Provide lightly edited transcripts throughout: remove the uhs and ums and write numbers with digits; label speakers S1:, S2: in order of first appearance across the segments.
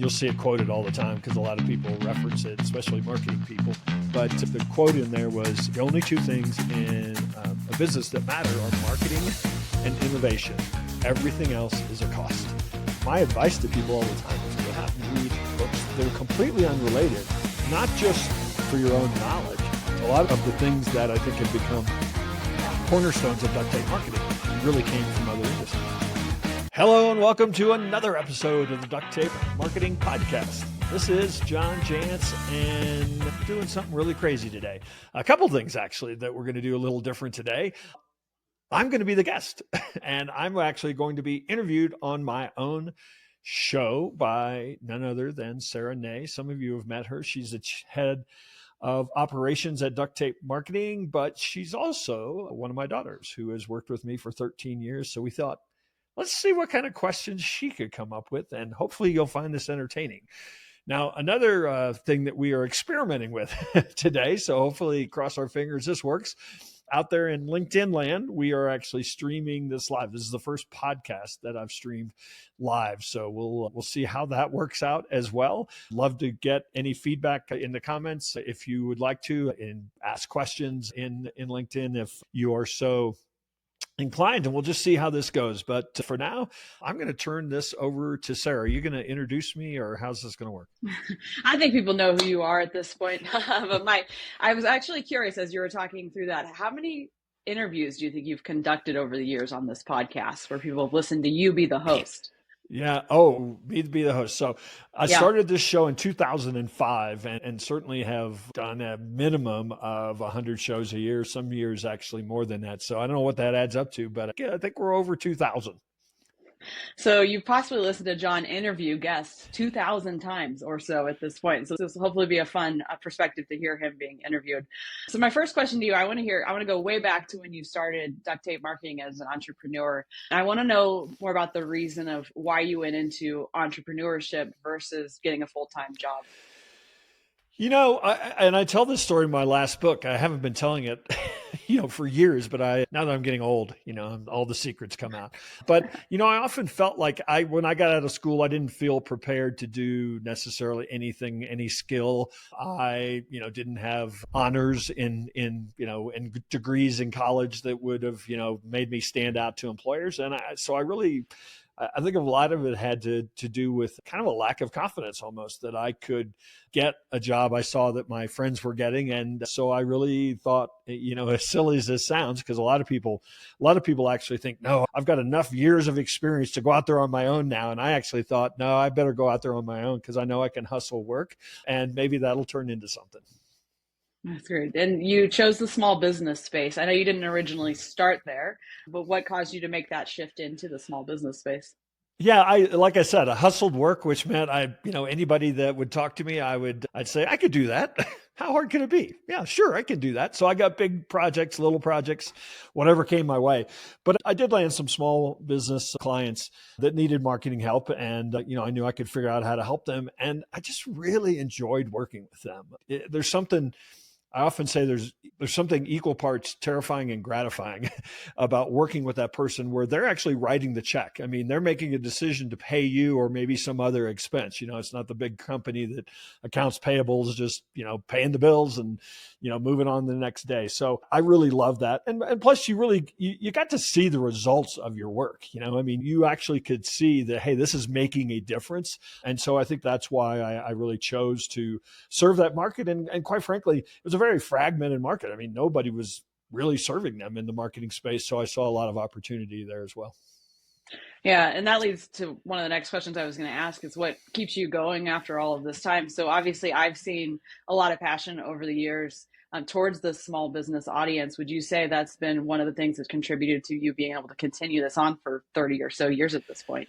S1: You'll see it quoted all the time because a lot of people reference it, especially marketing people. But the quote in there was, the only two things in a business that matter are marketing and innovation. Everything else is a cost. My advice to people all the time is go out and read books that are completely unrelated, not just for your own knowledge. A lot of the things that I think have become cornerstones of duct tape marketing really came from other industries. Hello and welcome to another episode of the Duct Tape Marketing Podcast. This is John Jantz and I'm doing something really crazy today. A couple things actually that we're going to do a little different today. I'm going to be the guest and I'm actually going to be interviewed on my own show by none other than Sara Nay. Some of you have met her. She's the head of operations at Duct Tape Marketing, but she's also one of my daughters who has worked with me for 13 years. So we thought, let's see what kind of questions she could come up with, and hopefully you'll find this entertaining. Now, another thing that we are experimenting with today, so hopefully cross our fingers this works. Out there in LinkedIn land, we are actually streaming this live. This is the first podcast that I've streamed live. So we'll see how that works out as well. Love to get any feedback in the comments if you would like to, and ask questions in LinkedIn if you are so inclined, and we'll just see how this goes. But for now, I'm going to turn this over to Sara. Are you going to introduce me, or how's this going to work?
S2: I think people know who you are at this point. But I was actually curious as you were talking through that. How many interviews do you think you've conducted over the years on this podcast where people have listened to you be the host?
S1: Yeah. Oh, me to be the host. So I started this show in 2005 and certainly have done a minimum of 100 shows a year, some years actually more than that. So I don't know what that adds up to, but I think we're over 2,000.
S2: So you've possibly listened to John interview guests 2,000 times or so at this point. So this will hopefully be a fun perspective to hear him being interviewed. So my first question to you, I want to go way back to when you started Duct Tape Marketing as an entrepreneur. I want to know more about the reason of why you went into entrepreneurship versus getting a full-time job.
S1: You know, I tell this story in my last book. I haven't been telling it, for years, but now that I'm getting old, all the secrets come out. But, I often felt like when I got out of school, I didn't feel prepared to do necessarily anything, any skill. I, didn't have honors in degrees in college that would have, made me stand out to employers. And I think a lot of it had to do with kind of a lack of confidence almost that I could get a job I saw that my friends were getting. And so I really thought, as silly as this sounds, because a lot of people actually think, no, I've got enough years of experience to go out there on my own now. And I actually thought, no, I better go out there on my own because I know I can hustle work and maybe that'll turn into something.
S2: That's great. And you chose the small business space. I know you didn't originally start there, but what caused you to make that shift into the small business space?
S1: Yeah, like I said, I hustled work, which meant anybody that would talk to me, I'd say, I could do that. How hard can it be? Yeah, sure, I can do that. So I got big projects, little projects, whatever came my way. But I did land some small business clients that needed marketing help. And, I knew I could figure out how to help them. And I just really enjoyed working with them. There's something, I often say there's something equal parts terrifying and gratifying about working with that person where they're actually writing the check. I mean, they're making a decision to pay you or maybe some other expense. It's not the big company that accounts payable is just, paying the bills and, moving on the next day. So I really love that. And plus you got to see the results of your work. You actually could see that, hey, this is making a difference. And so I think that's why I really chose to serve that market. And quite frankly, it was a very fragmented market. I mean, nobody was really serving them in the marketing space. So I saw a lot of opportunity there as well.
S2: Yeah. And that leads to one of the next questions I was going to ask is what keeps you going after all of this time? So obviously I've seen a lot of passion over the years towards the small business audience. Would you say that's been one of the things that contributed to you being able to continue this on for 30 or so years at this point?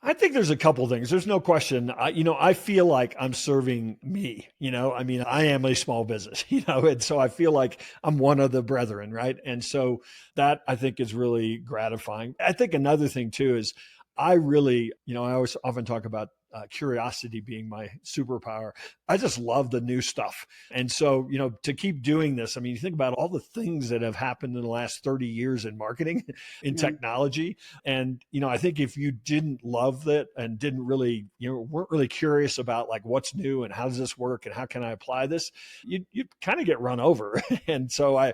S1: I think there's a couple things. There's no question. I feel like I'm serving me, I am a small business, and so I feel like I'm one of the brethren, right? And so that I think is really gratifying. I think another thing too is I really, I always often talk about curiosity being my superpower. I just love the new stuff. And so, to keep doing this, I mean, you think about all the things that have happened in the last 30 years in marketing, in
S2: Yeah.
S1: technology. And, I think if you didn't love that and didn't really, weren't really curious about like what's new and how does this work and how can I apply this, you'd kind of get run over. And so I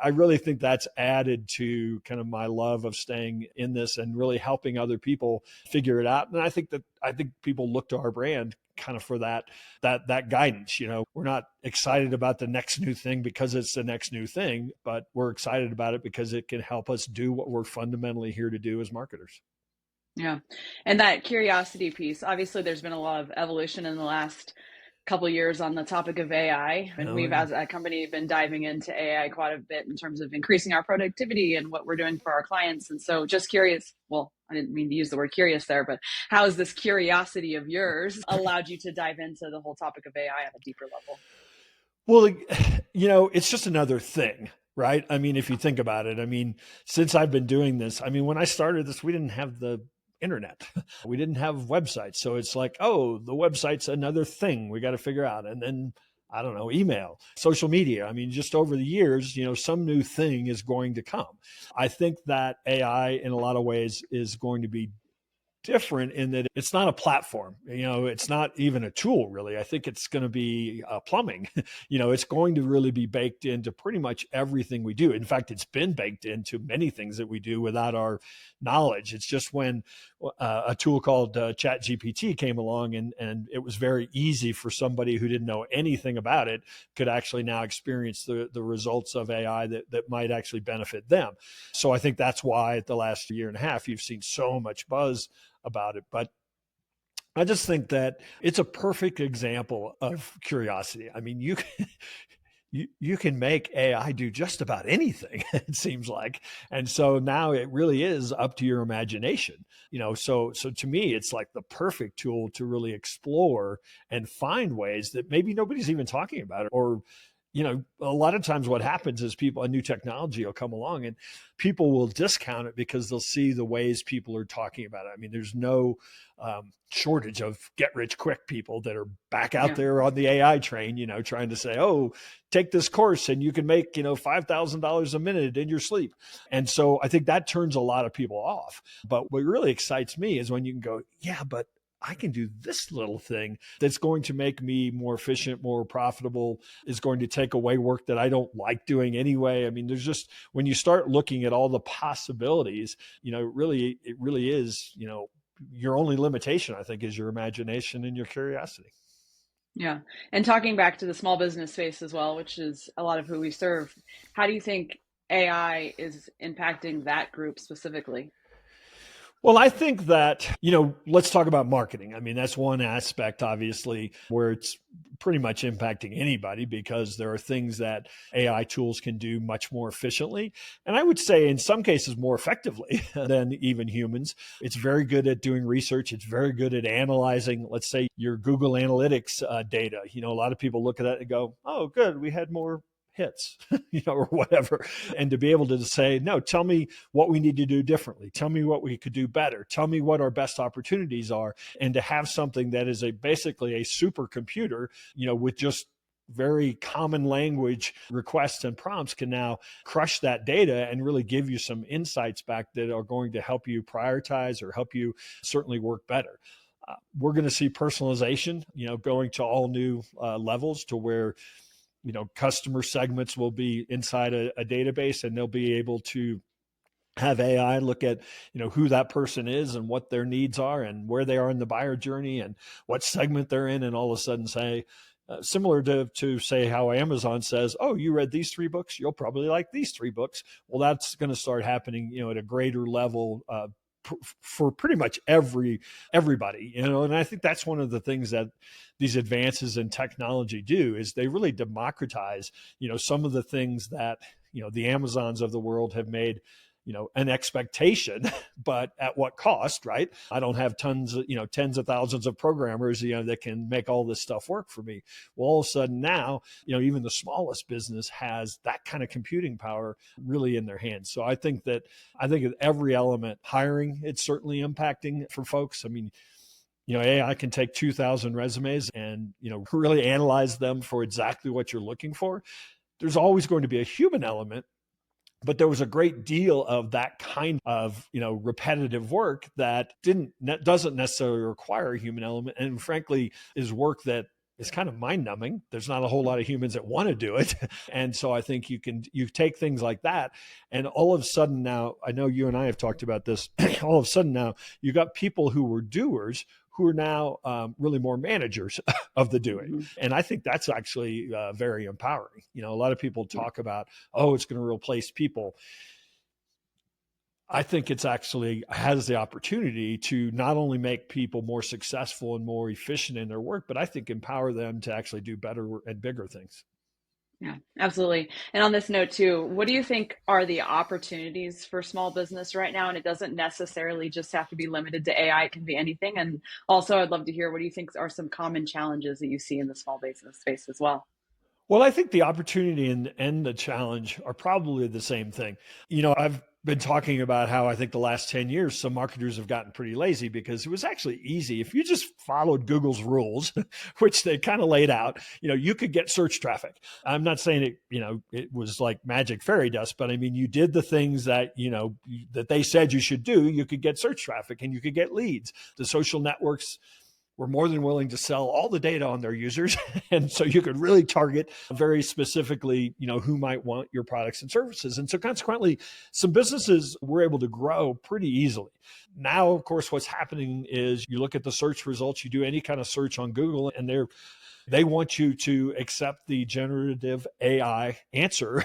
S1: really think that's added to kind of my love of staying in this and really helping other people figure it out. And I think people look to our brand kind of for that guidance. We're not excited about the next new thing because it's the next new thing, but we're excited about it because it can help us do what we're fundamentally here to do as marketers.
S2: Yeah. And that curiosity piece, obviously there's been a lot of evolution in the last couple of years on the topic of AI. And
S1: Oh,
S2: we've,
S1: yeah.
S2: as a company, been diving into AI quite a bit in terms of increasing our productivity and what we're doing for our clients. And so just curious, well, I didn't mean to use the word curious there, but how has this curiosity of yours allowed you to dive into the whole topic of AI on a deeper level?
S1: Well, it's just another thing, right? I mean, if you think about it, I mean, since I've been doing this, I mean, when I started this, we didn't have the internet. We didn't have websites. So it's like, oh, the website's another thing we got to figure out. And then, I don't know, email, social media. I mean, just over the years, some new thing is going to come. I think that AI in a lot of ways is going to be different in that it's not a platform. It's not even a tool, really. I think it's going to be plumbing. It's going to really be baked into pretty much everything we do. In fact, it's been baked into many things that we do without our knowledge. It's just when a tool called Chat GPT came along and it was very easy for somebody who didn't know anything about it could actually now experience the results of AI that might actually benefit them. So I think that's why the last year and a half, you've seen so much buzz about it. But I just think that it's a perfect example of curiosity. I mean, you can make AI do just about anything, it seems like. And so now it really is up to your imagination. So to me, it's like the perfect tool to really explore and find ways that maybe nobody's even talking about it. Or a lot of times what happens is a new technology will come along and people will discount it because they'll see the ways people are talking about it. I mean, there's no shortage of get rich quick people that are back out there on the AI train, trying to say, oh, take this course and you can make, $5,000 a minute in your sleep. And so I think that turns a lot of people off. But what really excites me is when you can go, yeah, but I can do this little thing that's going to make me more efficient, more profitable, is going to take away work that I don't like doing anyway. I mean, there's just, when you start looking at all the possibilities, it really is, your only limitation, I think, is your imagination and your curiosity.
S2: Yeah. And talking back to the small business space as well, which is a lot of who we serve, how do you think AI is impacting that group specifically?
S1: Well, I think that, let's talk about marketing. I mean, that's one aspect, obviously, where it's pretty much impacting anybody because there are things that AI tools can do much more efficiently. And I would say in some cases more effectively than even humans. It's very good at doing research. It's very good at analyzing, let's say, your Google Analytics data. A lot of people look at that and go, oh, good, we had more hits, or whatever. And to be able to say, no, tell me what we need to do differently. Tell me what we could do better. Tell me what our best opportunities are. And to have something that is basically a supercomputer, with just very common language requests and prompts can now crush that data and really give you some insights back that are going to help you prioritize or help you certainly work better. We're going to see personalization, going to all new levels to where customer segments will be inside a database and they'll be able to have AI look at, who that person is and what their needs are and where they are in the buyer journey and what segment they're in. And all of a sudden say, similar to say how Amazon says, oh, you read these 3 books, you'll probably like these 3 books. Well, that's going to start happening, at a greater level, for pretty much everybody, and I think that's one of the things that these advances in technology do is they really democratize, some of the things that, the Amazons of the world have made, an expectation, but at what cost, right? I don't have tens of thousands of programmers, that can make all this stuff work for me. Well, all of a sudden now, even the smallest business has that kind of computing power really in their hands. So I think at every element, hiring, it's certainly impacting for folks. I mean, AI can take 2,000 resumes and, really analyze them for exactly what you're looking for. There's always going to be a human element, but there was a great deal of that kind of, repetitive work that doesn't necessarily require a human element, and frankly is work that is kind of mind numbing. There's not a whole lot of humans that want to do it. And so I think you take things like that, and all of a sudden now, I know you and I have talked about this, all of a sudden now you got people who were doers who are now really more managers of the doing.
S2: Mm-hmm.
S1: And I think that's actually very empowering. A lot of people talk about, oh, it's going to replace people. I think it's actually has the opportunity to not only make people more successful and more efficient in their work, but I think empower them to actually do better and bigger things.
S2: Yeah, absolutely. And on this note too, what do you think are the opportunities for small business right now? And it doesn't necessarily just have to be limited to AI, it can be anything. And also I'd love to hear, what do you think are some common challenges that you see in the small business space as well?
S1: Well, I think the opportunity and the challenge are probably the same thing. I've been talking about how I think the last 10 years, some marketers have gotten pretty lazy because it was actually easy. If you just followed Google's rules, which they kind of laid out, you could get search traffic. I'm not saying it was like magic fairy dust, but I mean, you did the things that, that they said you should do, you could get search traffic and you could get leads. The social networks were more than willing to sell all the data on their users. And so you could really target very specifically, who might want your products and services. And so consequently, some businesses were able to grow pretty easily. Now, of course, what's happening is you look at the search results, you do any kind of search on Google, and they want you to accept the generative AI answer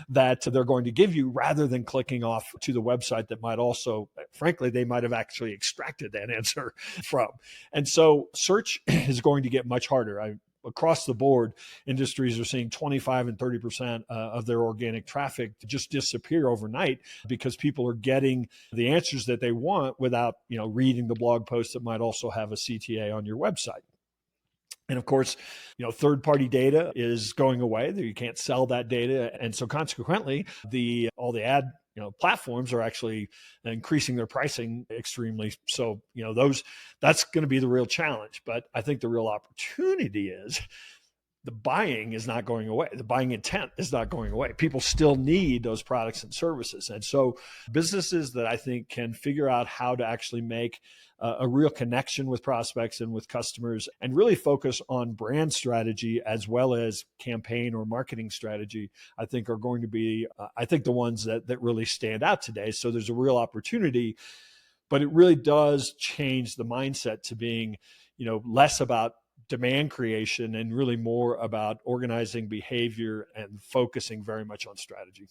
S1: that they're going to give you rather than clicking off to the website that might also, frankly, they might have actually extracted that answer from. And so search is going to get much harder. Across the board, industries are seeing 25 and 30% of their organic traffic just disappear overnight because people are getting the answers that they want without, reading the blog post that might also have a CTA on your website. And of course, third-party data is going away. You can't sell that data. And so consequently, all the ad platforms are actually increasing their pricing extremely. So, that's going to be the real challenge. But I think the real opportunity is the buying is not going away. The buying intent is not going away. People still need those products and services. And so businesses that I think can figure out how to actually make a real connection with prospects and with customers and really focus on brand strategy as well as campaign or marketing strategy, I think are going to be, the ones that really stand out today. So there's a real opportunity, but it really does change the mindset to being, less about demand creation and really more about organizing behavior and focusing very much on strategy.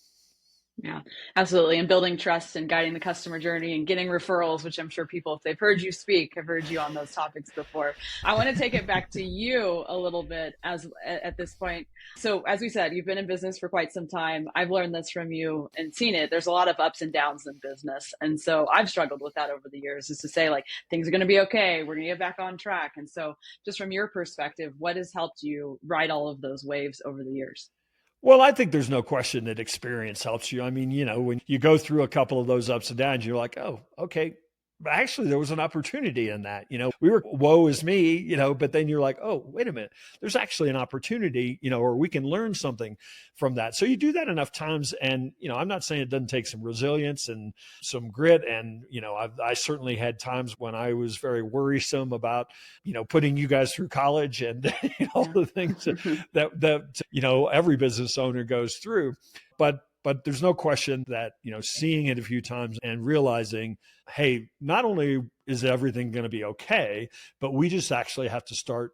S2: Yeah, absolutely. And building trust and guiding the customer journey and getting referrals, which I'm sure people, if they've heard you speak, have heard you on those topics before. I want to take it back to you a little bit at this point. So as we said, you've been in business for quite some time. I've learned this from you and seen it. There's a lot of ups and downs in business. And so I've struggled with that over the years, is to say like, things are going to be okay. We're going to get back on track. And so just from your perspective, what has helped you ride all of those waves over the years?
S1: Well, I think there's no question that experience helps you. I mean, when you go through a couple of those ups and downs, you're like, oh, okay. But actually, there was an opportunity in that. We were, woe is me, but then you're like, oh, wait a minute. There's actually an opportunity, or we can learn something from that. So you do that enough times. And, I'm not saying it doesn't take some resilience and some grit. And, I certainly had times when I was very worrisome about, putting you guys through college and all the things that every business owner goes through. But there's no question that, seeing it a few times and realizing, hey, not only is everything going to be okay, but we just actually have to start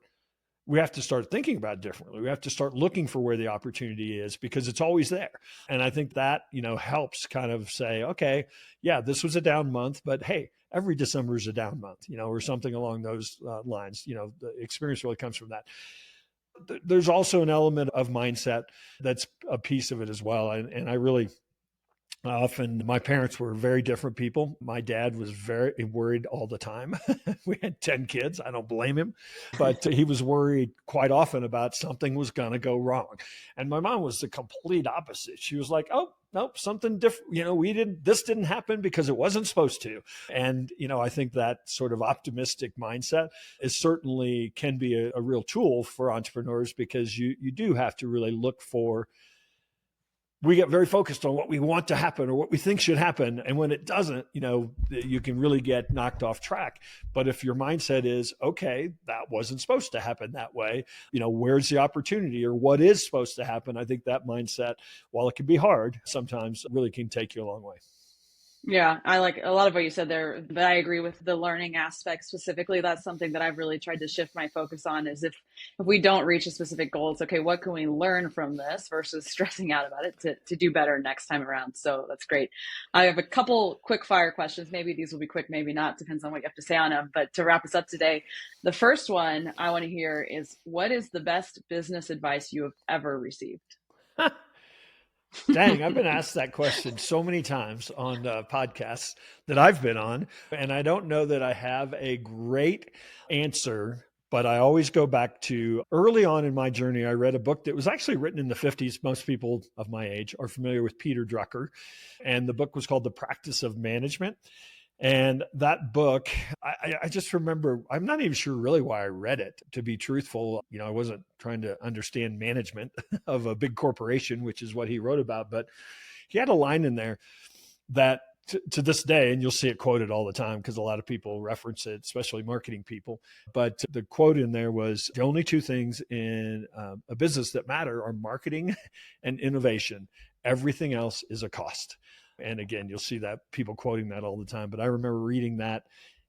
S1: thinking about it differently. We have to start looking for where the opportunity is because it's always there. And I think that, helps kind of say, okay, yeah, this was a down month, but hey, every December is a down month, or something along those lines. The experience really comes from that. There's also an element of mindset that's a piece of it as well. And I really Often, my parents were very different people. My dad was very worried all the time. We had 10 kids. I don't blame him, but he was worried quite often about something was going to go wrong. And my mom was the complete opposite. She was like, oh, nope, something different. This didn't happen because it wasn't supposed to. And, I think that sort of optimistic mindset is certainly can be a real tool for entrepreneurs, because you do have to really look for, we get very focused on what we want to happen or what we think should happen. And when it doesn't, you can really get knocked off track. But if your mindset is, okay, that wasn't supposed to happen that way, where's the opportunity or what is supposed to happen? I think that mindset, while it can be hard, sometimes really can take you a long way.
S2: Yeah, I like a lot of what you said there, but I agree with the learning aspect specifically. That's something that I've really tried to shift my focus on, is if we don't reach a specific goal, it's okay, what can we learn from this versus stressing out about it to do better next time around. So that's great. I have a couple quick fire questions. Maybe these will be quick, maybe not, depends on what you have to say on them. But to wrap us up today, the first one I want to hear is, what is the best business advice you have ever received?
S1: Dang, I've been asked that question so many times on podcasts that I've been on, and I don't know that I have a great answer, but I always go back to early on in my journey. I read a book that was actually written in the 50s. Most people of my age are familiar with Peter Drucker, and the book was called The Practice of Management. And that book, I just remember, I'm not even sure really why I read it, to be truthful. I wasn't trying to understand management of a big corporation, which is what he wrote about. But he had a line in there that to this day, and you'll see it quoted all the time because a lot of people reference it, especially marketing people. But the quote in there was, the only two things in a business that matter are marketing and innovation. Everything else is a cost. And again, you'll see that people quoting that all the time. But I remember reading that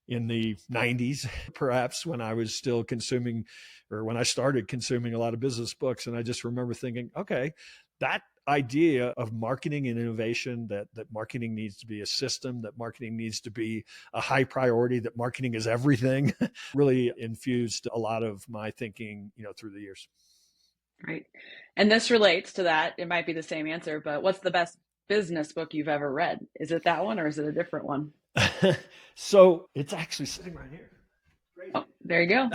S1: in the 90s, perhaps, when I was still consuming, or when I started consuming a lot of business books. And I just remember thinking, okay, that idea of marketing and innovation, that marketing needs to be a system, that marketing needs to be a high priority, that marketing is everything, really infused a lot of my thinking, through the years.
S2: Right. And this relates to that. It might be the same answer, but what's the best business book you've ever read? Is it that one or is it a different one?
S1: So it's actually sitting right here.
S2: Oh, there you go.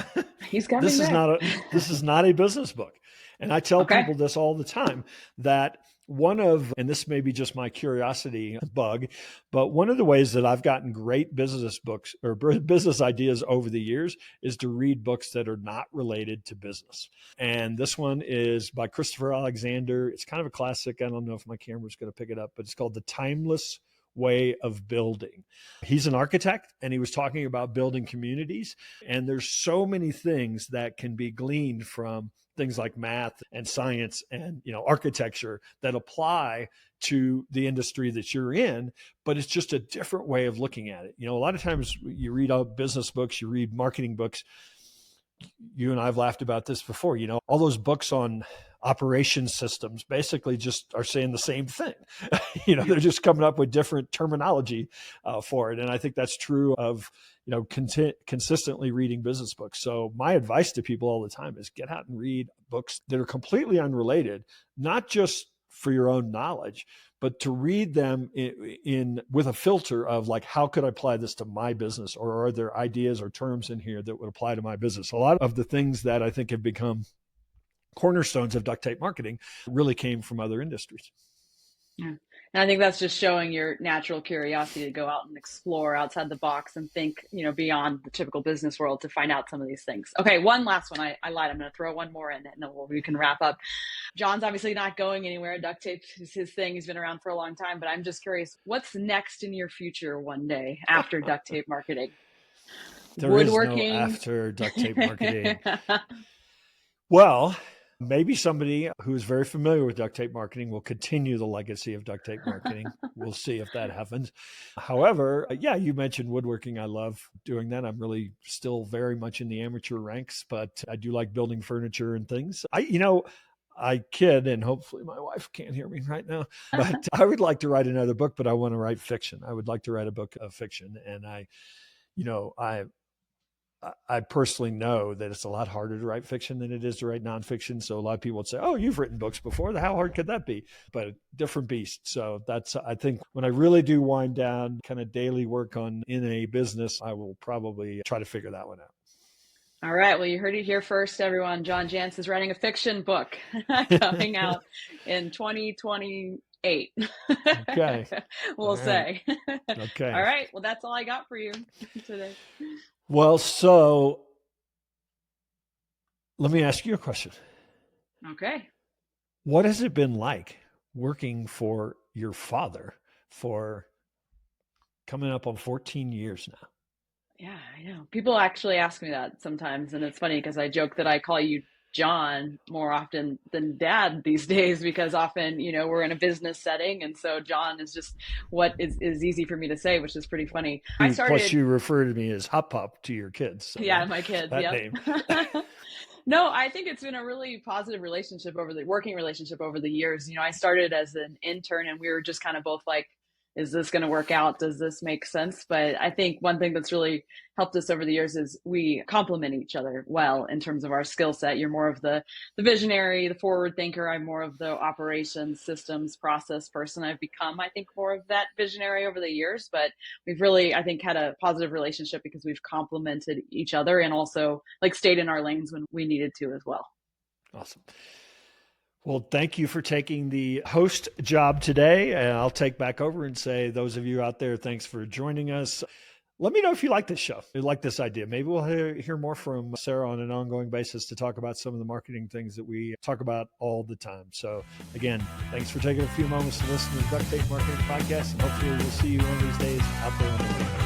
S2: He's coming
S1: This is
S2: back.
S1: this is not a business book. And I tell
S2: Okay.
S1: people this all the time, that and this may be just my curiosity bug, but one of the ways that I've gotten great business books or business ideas over the years is to read books that are not related to business. And this one is by Christopher Alexander. It's kind of a classic. I don't know if my camera's going to pick it up, but it's called The Timeless Way of Building. He's an architect, and he was talking about building communities. And there's so many things that can be gleaned from things like math and science and architecture that apply to the industry that you're in, but it's just a different way of looking at it. A lot of times you read business books, you read marketing books. You and I have laughed about this before. All those books on operation systems basically just are saying the same thing. They're just coming up with different terminology for it. And I think that's true of, consistently reading business books. So my advice to people all the time is get out and read books that are completely unrelated, not just for your own knowledge, but to read them in with a filter of like, how could I apply this to my business? Or are there ideas or terms in here that would apply to my business? A lot of the things that I think have become cornerstones of duct tape marketing really came from other industries.
S2: Yeah. And I think that's just showing your natural curiosity to go out and explore outside the box and think, beyond the typical business world to find out some of these things. Okay, one last one. I lied. I'm going to throw one more in and then we can wrap up. John's obviously not going anywhere. Duct tape is his thing. He's been around for a long time, but I'm just curious, what's next in your future one day after duct tape marketing?
S1: There
S2: Woodworking.
S1: is no after duct tape marketing. Well, maybe somebody who is very familiar with duct tape marketing will continue the legacy of duct tape marketing. We'll see if that happens. However, yeah, you mentioned woodworking. I love doing that. I'm really still very much in the amateur ranks, but I do like building furniture and things. I kid, and hopefully my wife can't hear me right now, but I would like to write another book, but I want to write fiction. I would like to write a book of fiction. And I I personally know that it's a lot harder to write fiction than it is to write nonfiction. So a lot of people would say, oh, you've written books before. How hard could that be? But different beast. So that's, I think when I really do wind down kind of daily work in a business, I will probably try to figure that one out.
S2: All right. Well, you heard it here first, everyone. John Jantsch is writing a fiction book coming out in 2028.
S1: Okay.
S2: We'll say.
S1: Okay.
S2: All right. Well, that's all I got for you today.
S1: Well, so let me ask you a question.
S2: Okay.
S1: What has it been like working for your father for coming up on 14 years now?
S2: Yeah, I know. People actually ask me that sometimes, and it's funny because I joke that I call you John more often than Dad these days because often, we're in a business setting, and so John is just what is easy for me to say, which is pretty funny.
S1: Plus, you refer to me as Hop Pop to your kids. So
S2: yeah, my kids.
S1: That
S2: yep.
S1: name.
S2: No, I think it's been a really positive working relationship over the years. I started as an intern, and we were just kind of both like, is this going to work out? Does this make sense? But I think one thing that's really helped us over the years is we complement each other well in terms of our skill set. You're more of the visionary, the forward thinker. I'm more of the operations, systems, process person. I've become, I think, more of that visionary over the years. But we've really, I think, had a positive relationship because we've complemented each other and also stayed in our lanes when we needed to as well.
S1: Awesome. Well, thank you for taking the host job today. And I'll take back over and say, those of you out there, thanks for joining us. Let me know if you like this show, if you like this idea. Maybe we'll hear more from Sara on an ongoing basis to talk about some of the marketing things that we talk about all the time. So again, thanks for taking a few moments to listen to the Duct Tape Marketing Podcast. And hopefully we'll see you one of these days out there on the web.